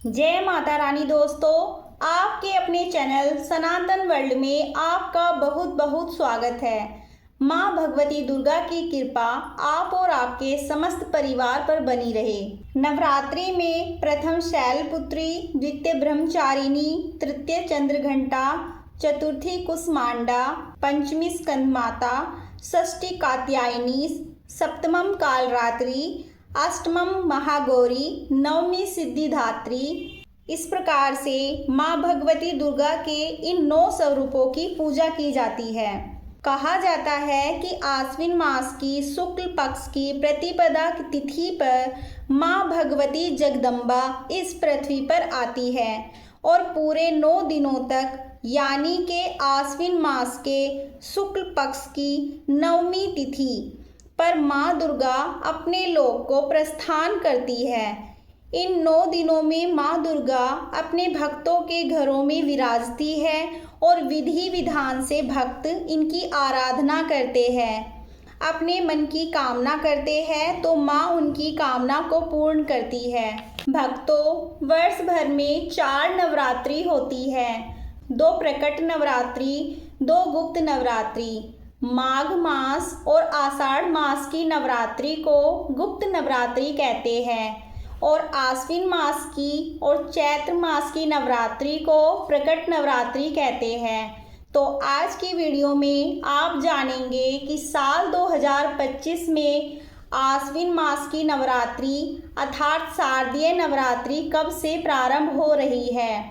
जय माता रानी दोस्तों, आपके अपने चैनल सनातन वर्ल्ड में आपका बहुत बहुत स्वागत है। माँ भगवती दुर्गा की कृपा आप और आपके समस्त परिवार पर बनी रहे। नवरात्रि में प्रथम शैलपुत्री, द्वितीय ब्रह्मचारिणी, तृतीय चंद्रघंटा, चतुर्थी कुसमांडा, पंचमी स्कंदमाता, षष्ठी कात्यायनी, सप्तमम कालरात्रि, अष्टमम महागौरी, नवमी सिद्धिदात्री। इस प्रकार से माँ भगवती दुर्गा के इन 9 स्वरूपों की पूजा की जाती है। कहा जाता है कि आश्विन मास की शुक्ल पक्ष की प्रतिपदा की तिथि पर माँ भगवती जगदम्बा इस पृथ्वी पर आती है और पूरे 9 दिनों तक यानी के आश्विन मास के शुक्ल पक्ष की नवमी तिथि पर माँ दुर्गा अपने लोक को प्रस्थान करती है। इन 9 दिनों में माँ दुर्गा अपने भक्तों के घरों में विराजती है और विधि विधान से भक्त इनकी आराधना करते हैं। अपने मन की कामना करते हैं तो माँ उनकी कामना को पूर्ण करती है। भक्तों, वर्ष भर में 4 नवरात्रि होती है। 2 प्रकट नवरात्रि, 2 गुप्त नवरात्रि। माघ मास और आषाढ़ मास की नवरात्रि को गुप्त नवरात्रि कहते हैं और आश्विन मास की और चैत्र मास की नवरात्रि को प्रकट नवरात्रि कहते हैं। तो आज की वीडियो में आप जानेंगे कि साल 2025 में आश्विन मास की नवरात्रि अर्थात शारदीय नवरात्रि कब से प्रारंभ हो रही है,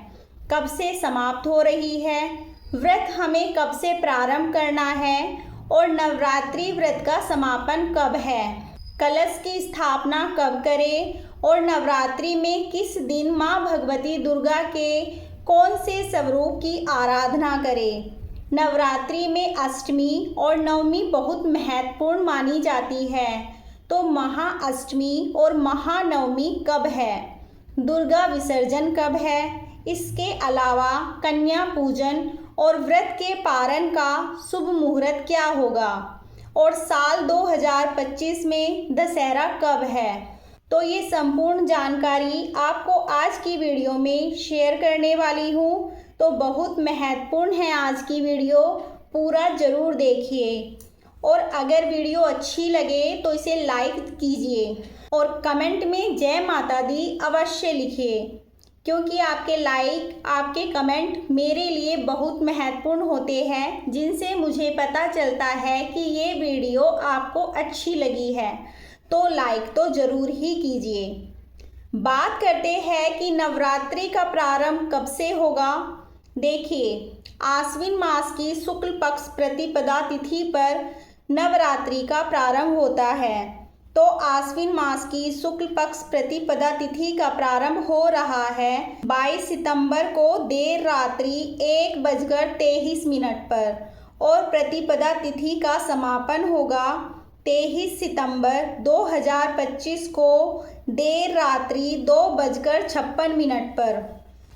कब से समाप्त हो रही है, व्रत हमें कब से प्रारंभ करना है और नवरात्रि व्रत का समापन कब है, कलश की स्थापना कब करें और नवरात्रि में किस दिन माँ भगवती दुर्गा के कौन से स्वरूप की आराधना करें। नवरात्रि में अष्टमी और नवमी बहुत महत्वपूर्ण मानी जाती है, तो महाअष्टमी और महानवमी कब है, दुर्गा विसर्जन कब है, इसके अलावा कन्या पूजन और व्रत के पारण का शुभ मुहूर्त क्या होगा और साल 2025 में दशहरा कब है। तो ये संपूर्ण जानकारी आपको आज की वीडियो में शेयर करने वाली हूँ। तो बहुत महत्वपूर्ण है आज की वीडियो, पूरा ज़रूर देखिए और अगर वीडियो अच्छी लगे तो इसे लाइक कीजिए और कमेंट में जय माता दी अवश्य लिखिए, क्योंकि आपके लाइक, आपके कमेंट मेरे लिए बहुत महत्वपूर्ण होते हैं, जिनसे मुझे पता चलता है कि ये वीडियो आपको अच्छी लगी है। तो लाइक तो ज़रूर ही कीजिए। बात करते हैं कि नवरात्रि का प्रारंभ कब से होगा। देखिए, आश्विन मास की शुक्ल पक्ष प्रतिपदा तिथि पर नवरात्रि का प्रारंभ होता है। तो आश्विन मास की शुक्ल पक्ष प्रतिपदा तिथि का प्रारंभ हो रहा है 22 सितंबर को देर रात्रि 1:23 पर और प्रतिपदा तिथि का समापन होगा 23 सितंबर 2025 को देर रात्रि 2:56 पर।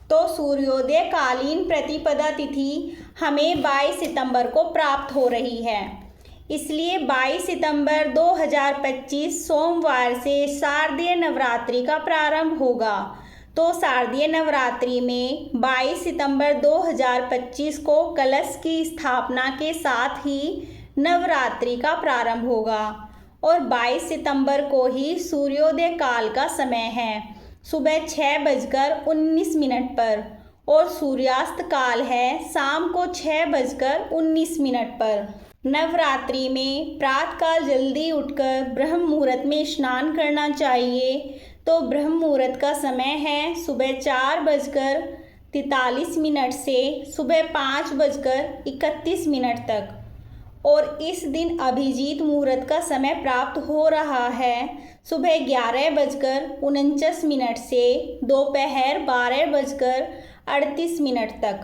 तो सूर्योदय कालीन प्रतिपदा तिथि हमें 22 सितंबर को प्राप्त हो रही है, इसलिए 22 सितंबर 2025 सोमवार से शारदीय नवरात्रि का प्रारंभ होगा। तो शारदीय नवरात्रि में 22 सितंबर 2025 को कलश की स्थापना के साथ ही नवरात्रि का प्रारंभ होगा और 22 सितंबर को ही सूर्योदय काल का समय है, सुबह 6:19 पर और सूर्यास्त काल है शाम को 6:19 पर। नवरात्रि में प्रातःकाल जल्दी उठकर ब्रह्म मुहूर्त में स्नान करना चाहिए। तो ब्रह्म मुहूर्त का समय है सुबह 4:43 से सुबह 5:31 तक और इस दिन अभिजीत मुहूर्त का समय प्राप्त हो रहा है सुबह 11:49 से दोपहर 12:38 तक।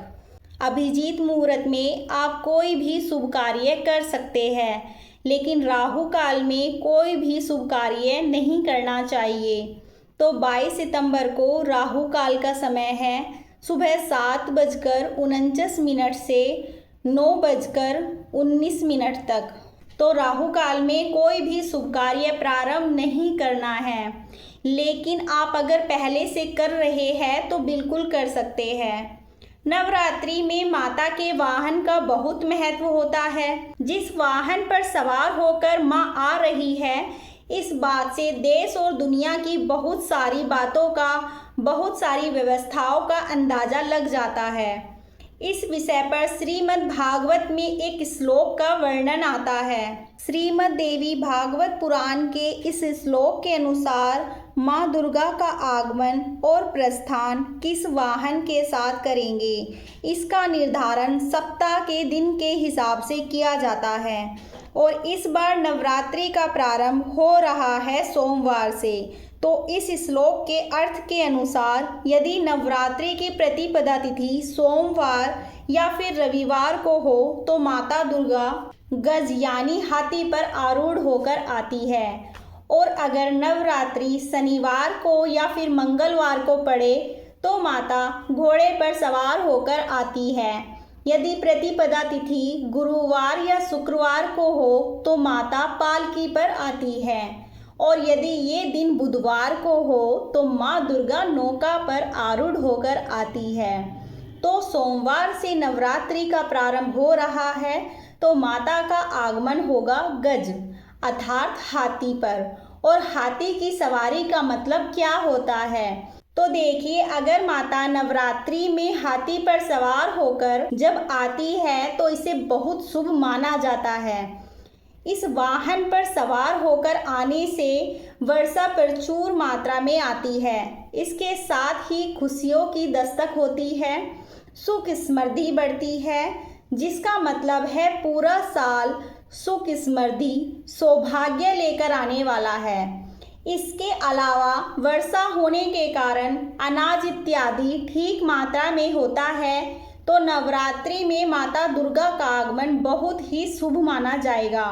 अभिजीत मुहूर्त में आप कोई भी शुभ कार्य कर सकते हैं, लेकिन राहु काल में कोई भी शुभ कार्य नहीं करना चाहिए। तो 22 सितंबर को राहु काल का समय है सुबह 7:49 से 9:19 तक। तो राहु काल में कोई भी शुभ कार्य प्रारंभ नहीं करना है। लेकिन आप अगर पहले से कर रहे हैं तो बिल्कुल कर सकते हैं। नवरात्रि में माता के वाहन का बहुत महत्व होता है। जिस वाहन पर सवार होकर माँ आ रही है, इस बात से देश और दुनिया की बहुत सारी बातों का, बहुत सारी व्यवस्थाओं का अंदाज़ा लग जाता है। इस विषय पर श्रीमद् भागवत में एक श्लोक का वर्णन आता है। श्रीमद् देवी भागवत पुराण के इस श्लोक के अनुसार माँ दुर्गा का आगमन और प्रस्थान किस वाहन के साथ करेंगे, इसका निर्धारण सप्ताह के दिन के हिसाब से किया जाता है और इस बार नवरात्रि का प्रारंभ हो रहा है सोमवार से। तो इस श्लोक के अर्थ के अनुसार यदि नवरात्रि की प्रतिपदा तिथि सोमवार या फिर रविवार को हो तो माता दुर्गा गज यानी हाथी पर आरूढ़ होकर आती है, और अगर नवरात्रि शनिवार को या फिर मंगलवार को पड़े तो माता घोड़े पर सवार होकर आती है। यदि प्रतिपदा तिथि गुरुवार या शुक्रवार को हो तो माता पालकी पर आती है, और यदि ये दिन बुधवार को हो तो माँ दुर्गा नौका पर आरूढ़ होकर आती है। तो सोमवार से नवरात्रि का प्रारंभ हो रहा है तो माता का आगमन होगा गज अर्थात हाथी पर। और हाथी की सवारी का मतलब क्या होता है, तो देखिए, अगर माता नवरात्रि में हाथी पर सवार होकर जब आती है तो इसे बहुत शुभ माना जाता है। इस वाहन पर सवार होकर आने से वर्षा प्रचुर मात्रा में आती है। इसके साथ ही खुशियों की दस्तक होती है, सुख समृद्धि बढ़ती है, जिसका मतलब है पूरा साल सुख समृद्धि सौभाग्य लेकर आने वाला है। इसके अलावा वर्षा होने के कारण अनाज इत्यादि ठीक मात्रा में होता है, तो नवरात्रि में माता दुर्गा का आगमन बहुत ही शुभ माना जाएगा,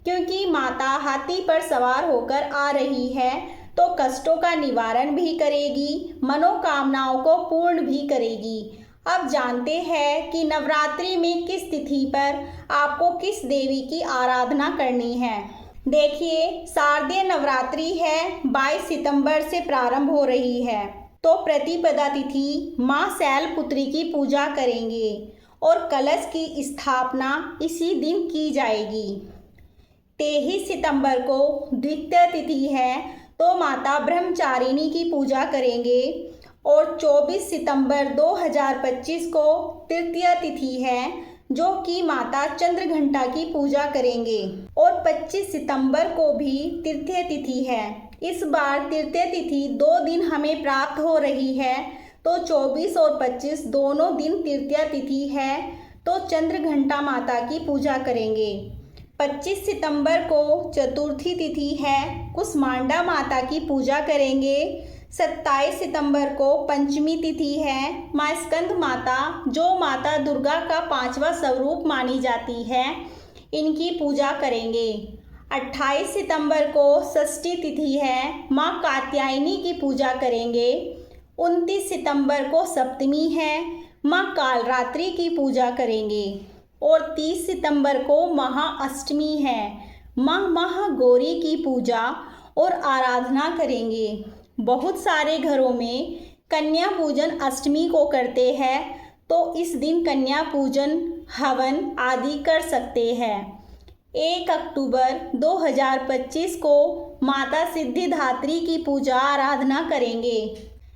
क्योंकि माता हाथी पर सवार होकर आ रही है तो कष्टों का निवारण भी करेगी, मनोकामनाओं को पूर्ण भी करेगी। अब जानते हैं कि नवरात्रि में किस तिथि पर आपको किस देवी की आराधना करनी है। देखिए, शारदीय नवरात्रि है, 22 सितंबर से प्रारंभ हो रही है। तो प्रतिपदा तिथि माँ शैलपुत्री की पूजा करेंगे और कलश की स्थापना इसी दिन की जाएगी। 23 सितंबर को द्वितीय तिथि है तो माता ब्रह्मचारिणी की पूजा करेंगे, और 24 सितंबर 2025 को तृतीय तिथि है जो कि माता चंद्रघंटा की पूजा करेंगे, और 25 सितंबर को भी तृतीय तिथि है। इस बार तृतीय तिथि 2 दिन हमें प्राप्त हो रही है, तो 24 और 25 दोनों दिन तृतीय तिथि है, तो चंद्रघंटा माता की पूजा करेंगे। 25 सितंबर को चतुर्थी तिथि है, कुष्मांडा माता की पूजा करेंगे। 27 सितंबर को पंचमी तिथि है, माँ स्कंद माता जो माता दुर्गा का 5वां स्वरूप मानी जाती है, इनकी पूजा करेंगे। 28 सितंबर को षष्ठी तिथि है, माँ कात्यायनी की पूजा करेंगे। 29 सितंबर को सप्तमी है, माँ कालरात्रि की पूजा करेंगे, और 30 सितंबर को महाअष्टमी है, माँ महागौरी की पूजा और आराधना करेंगे। बहुत सारे घरों में कन्या पूजन अष्टमी को करते हैं, तो इस दिन कन्या पूजन हवन आदि कर सकते हैं। 1 अक्टूबर 2025 को माता सिद्धिदात्री की पूजा आराधना करेंगे।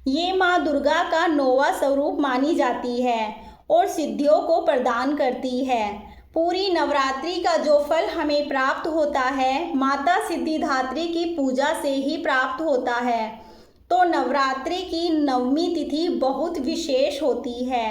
ये माँ दुर्गा का 9वां स्वरूप मानी जाती है और सिद्धियों को प्रदान करती है। पूरी नवरात्रि का जो फल हमें प्राप्त होता है, माता सिद्धिदात्री की पूजा से ही प्राप्त होता है। तो नवरात्रि की 9वीं तिथि बहुत विशेष होती है।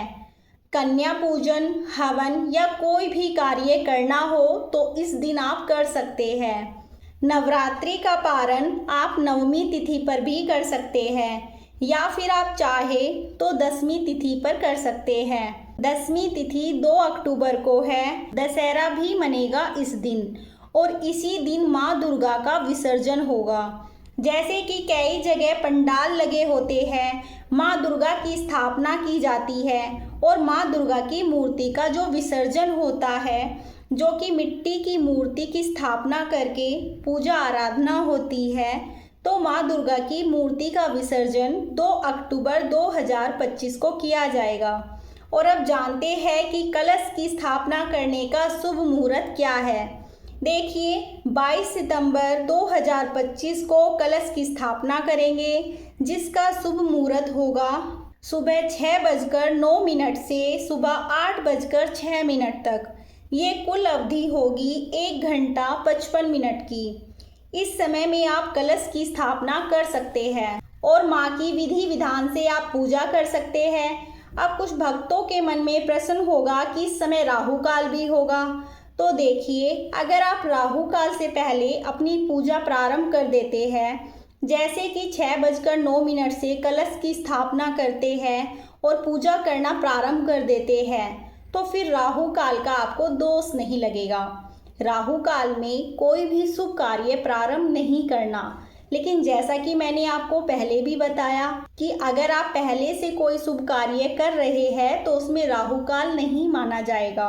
कन्या पूजन, हवन या कोई भी कार्य करना हो तो इस दिन आप कर सकते हैं। नवरात्रि का पारण आप 9वीं तिथि पर भी कर सकते हैं, या फिर आप चाहे तो 10वीं तिथि पर कर सकते हैं। 10वीं तिथि 2 अक्टूबर को है। दशहरा भी मनेगा इस दिन, और इसी दिन माँ दुर्गा का विसर्जन होगा। जैसे कि कई जगह पंडाल लगे होते हैं, माँ दुर्गा की स्थापना की जाती है और माँ दुर्गा की मूर्ति का जो विसर्जन होता है, जो कि मिट्टी की मूर्ति की स्थापना करके पूजा आराधना होती है, तो माँ दुर्गा की मूर्ति का विसर्जन 2 अक्टूबर 2025 को किया जाएगा। और अब जानते हैं कि कलश की स्थापना करने का शुभ मुहूर्त क्या है। देखिए, 22 सितंबर 2025 को कलश की स्थापना करेंगे, जिसका शुभ मुहूर्त होगा सुबह 6:09 से सुबह 8:06 तक। ये कुल अवधि होगी 1 घंटा 55 मिनट की। इस समय में आप कलश की स्थापना कर सकते हैं और माँ की विधि विधान से आप पूजा कर सकते हैं। अब कुछ भक्तों के मन में प्रश्न होगा कि इस समय राहु काल भी होगा। तो देखिए, अगर आप राहु काल से पहले अपनी पूजा प्रारंभ कर देते हैं, जैसे कि 6:09 से कलश की स्थापना करते हैं और पूजा करना प्रारंभ कर देते हैं, तो फिर राहु काल का आपको दोष नहीं लगेगा। राहु काल में कोई भी शुभ कार्य प्रारंभ नहीं करना। लेकिन जैसा कि मैंने आपको पहले भी बताया कि अगर आप पहले से कोई शुभ कार्य कर रहे हैं तो उसमें राहु काल नहीं माना जाएगा।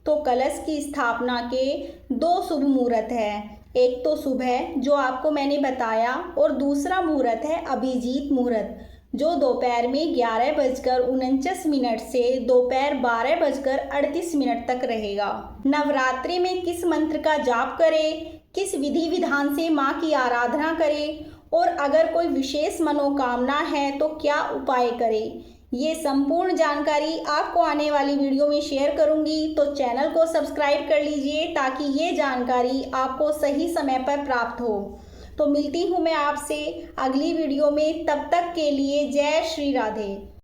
तो कलश की स्थापना के 2 शुभ मुहूर्त हैं। एक तो सुबह जो आपको मैंने बताया, और दूसरा मुहूर्त है अभिजीत मुहूर्त, जो दोपहर में 11:49 से दोपहर 12:38 तक रहेगा। नवरात्रि में किस मंत्र का जाप करें, किस विधि विधान से माँ की आराधना करें, और अगर कोई विशेष मनोकामना है तो क्या उपाय करें, ये संपूर्ण जानकारी आपको आने वाली वीडियो में शेयर करूंगी। तो चैनल को सब्सक्राइब कर लीजिए ताकि ये जानकारी आपको सही समय पर प्राप्त हो। तो मिलती हूँ मैं आपसे अगली वीडियो में, तब तक के लिए जय श्री राधे।